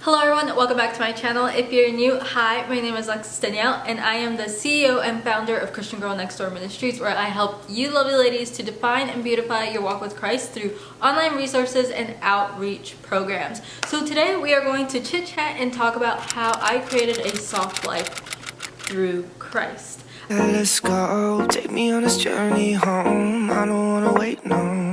Hello everyone, welcome back to my channel. If you're new, hi, my name is Alexis Danielle and I am the CEO and founder of Christian Girl Next Door Ministries, where I help you lovely ladies to define and beautify your walk with Christ through online resources and outreach programs. So today we are going to chit chat and talk about how I created a soft life through Christ. Let's go, take me on this journey home. I don't wanna wait no more.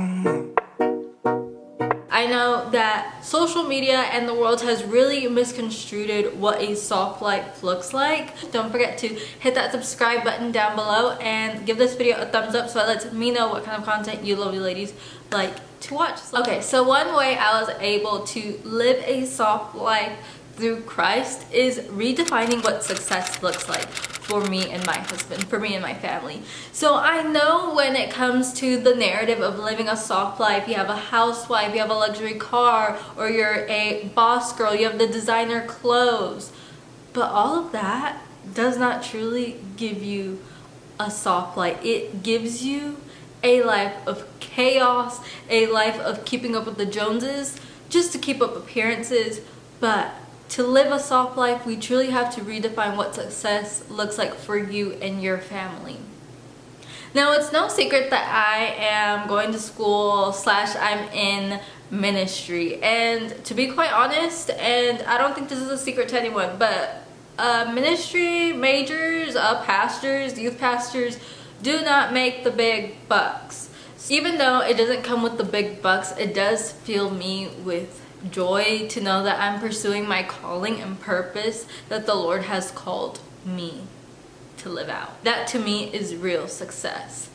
I know that social media and the world has really misconstrued what a soft life looks like. Don't forget to hit that subscribe button down below and give this video a thumbs up so it lets me know what kind of content you lovely ladies like to watch. Okay, so one way I was able to live a soft life through Christ is redefining what success looks like for me and my husband, for me and my family. So I know when it comes to the narrative of living a soft life, you have a housewife, you have a luxury car, or you're a boss girl, you have the designer clothes. But all of that does not truly give you a soft life. It gives you a life of chaos, a life of keeping up with the Joneses, just to keep up appearances. But to live a soft life, we truly have to redefine what success looks like for you and your family. Now, it's no secret that I am going to school / I'm in ministry. And to be quite honest, and I don't think this is a secret to anyone, but ministry majors, pastors, youth pastors do not make the big bucks. Even though it doesn't come with the big bucks, it does fill me with joy to know that I'm pursuing my calling and purpose that the Lord has called me to live out. That to me is real success.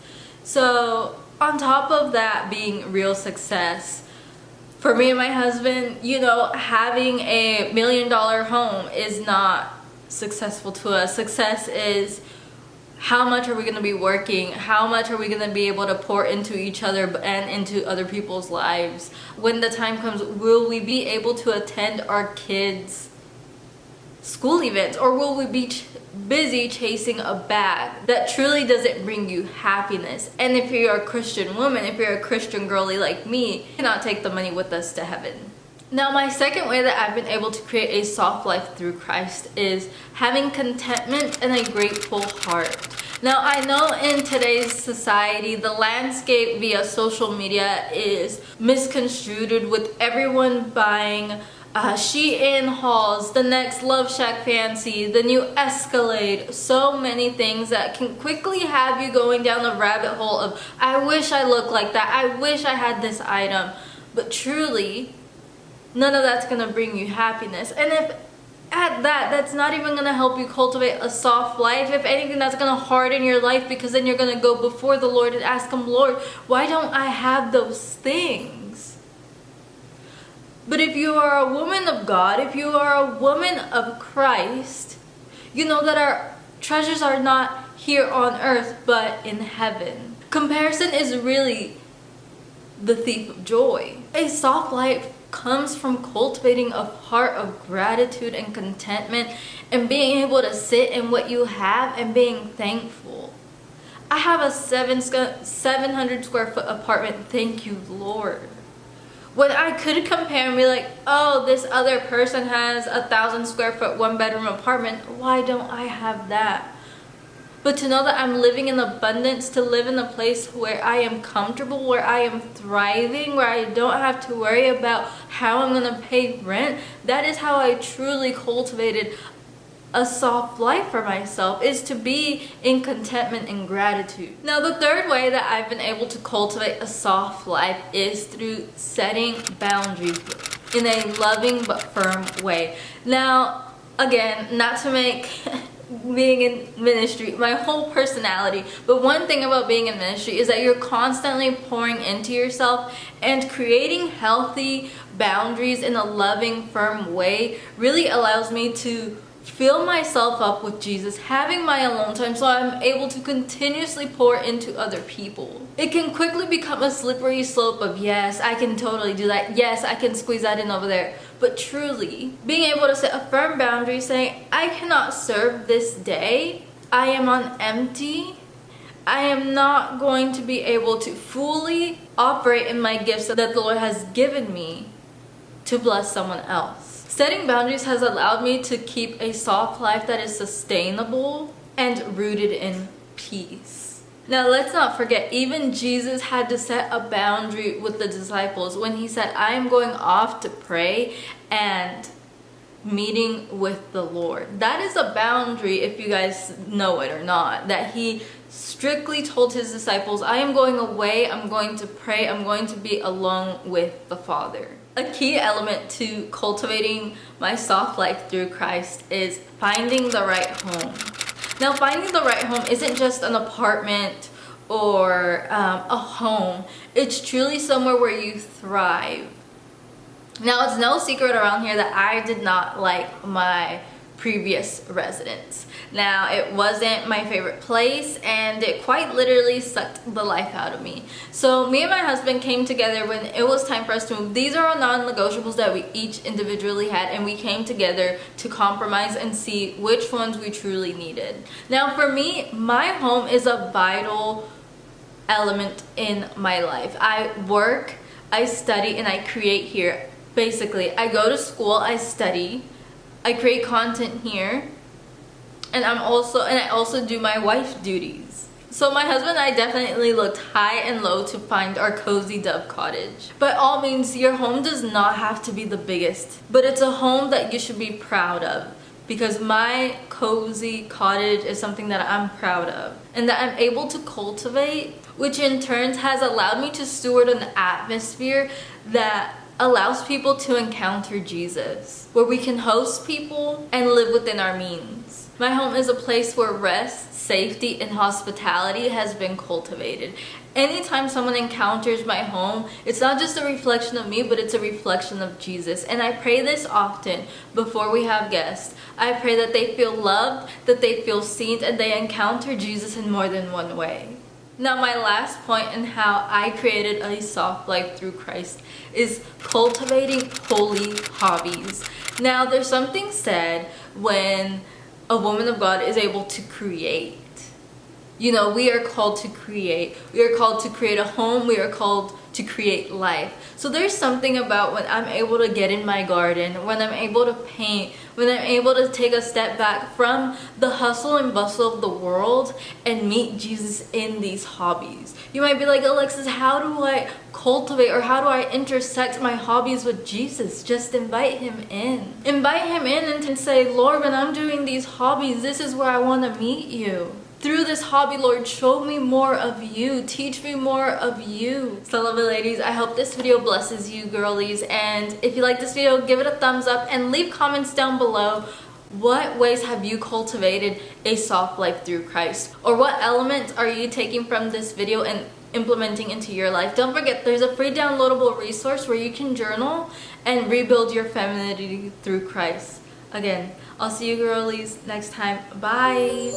So on top of that being real success, for me and my husband, you know, having a $1 million home is not successful to us. Success is how much are we going to be working? How much are we going to be able to pour into each other and into other people's lives? When the time comes, will we be able to attend our kids' school events? Or will we be busy chasing a bag that truly doesn't bring you happiness? And if you're a Christian woman, if you're a Christian girly like me, you cannot take the money with us to heaven. Now, my second way that I've been able to create a soft life through Christ is having contentment and a grateful heart. Now, I know in today's society, the landscape via social media is misconstrued with everyone buying Shein hauls, the next Love Shack fancy, the new Escalade, so many things that can quickly have you going down the rabbit hole of, I wish I looked like that, I wish I had this item. But truly, none of that's going to bring you happiness. And if at that's not even going to help you cultivate a soft life. If anything, that's going to harden your life, because then you're going to go before the Lord and ask him, Lord, why don't I have those things? But if you are a woman of God, if you are a woman of Christ, you know that our treasures are not here on earth, but in heaven. Comparison is really the thief of joy. A soft life comes from cultivating a heart of gratitude and contentment and being able to sit in what you have and being thankful. I have a 700 square foot apartment, thank you Lord. When I could compare and be like, oh, this other person has 1,000 square foot 1-bedroom apartment, why don't I have that? But to know that I'm living in abundance, to live in a place where I am comfortable, where I am thriving, where I don't have to worry about how I'm going to pay rent, that is how I truly cultivated a soft life for myself, is to be in contentment and gratitude. Now, the third way that I've been able to cultivate a soft life is through setting boundaries in a loving but firm way. Now, again, not to make being in ministry my whole personality, but one thing about being in ministry is that you're constantly pouring into yourself, and creating healthy boundaries in a loving, firm way really allows me to fill myself up with Jesus, having my alone time, so I'm able to continuously pour into other people. It can quickly become a slippery slope of, yes, I can totally do that, yes, I can squeeze that in over there. But truly, being able to set a firm boundary saying, I cannot serve this day, I am on empty, I am not going to be able to fully operate in my gifts that the Lord has given me to bless someone else. Setting boundaries has allowed me to keep a soft life that is sustainable and rooted in peace. Now let's not forget, even Jesus had to set a boundary with the disciples when he said, I am going off to pray and meeting with the Lord. That is a boundary, if you guys know it or not, that he strictly told his disciples, I am going away, I'm going to pray, I'm going to be alone with the Father. A key element to cultivating my soft life through Christ is finding the right home. Now, finding the right home isn't just an apartment or a home. It's truly somewhere where you thrive. Now, it's no secret around here that I did not like my previous residence. Now, it wasn't my favorite place and it quite literally sucked the life out of me. So me and my husband came together when it was time for us to move. These are all non-negotiables that we each individually had, and we came together to compromise and see which ones we truly needed. Now, for me, my home is a vital element in my life. I work, I study, and I create here. Basically, I go to school, I study, I create content here, and I also do my wife duties. So my husband and I definitely looked high and low to find our cozy dove cottage. By all means, your home does not have to be the biggest, but it's a home that you should be proud of, because my cozy cottage is something that I'm proud of and that I'm able to cultivate, which in turn has allowed me to steward an atmosphere that allows people to encounter Jesus, where we can host people and live within our means. My home is a place where rest, safety, and hospitality has been cultivated. Anytime someone encounters my home, it's not just a reflection of me, but it's a reflection of Jesus. And I pray this often before we have guests. I pray that they feel loved, that they feel seen, and they encounter Jesus in more than one way. Now, my last point in how I created a soft life through Christ is cultivating holy hobbies. Now, there's something said when a woman of God is able to create. You know, we are called to create. We are called to create a home. We are called to create life. So there's something about when I'm able to get in my garden, when I'm able to paint, when I'm able to take a step back from the hustle and bustle of the world and meet Jesus in these hobbies. You might be like, Alexis, how do I cultivate or how do I intersect my hobbies with Jesus? Just invite him in. Invite him in and say, Lord, when I'm doing these hobbies, this is where I want to meet you. Through this hobby, Lord, show me more of you. Teach me more of you. So lovely ladies, I hope this video blesses you girlies. And if you like this video, give it a thumbs up and leave comments down below. What ways have you cultivated a soft life through Christ? Or what elements are you taking from this video and implementing into your life? Don't forget, there's a free downloadable resource where you can journal and rebuild your femininity through Christ. Again, I'll see you girlies next time. Bye!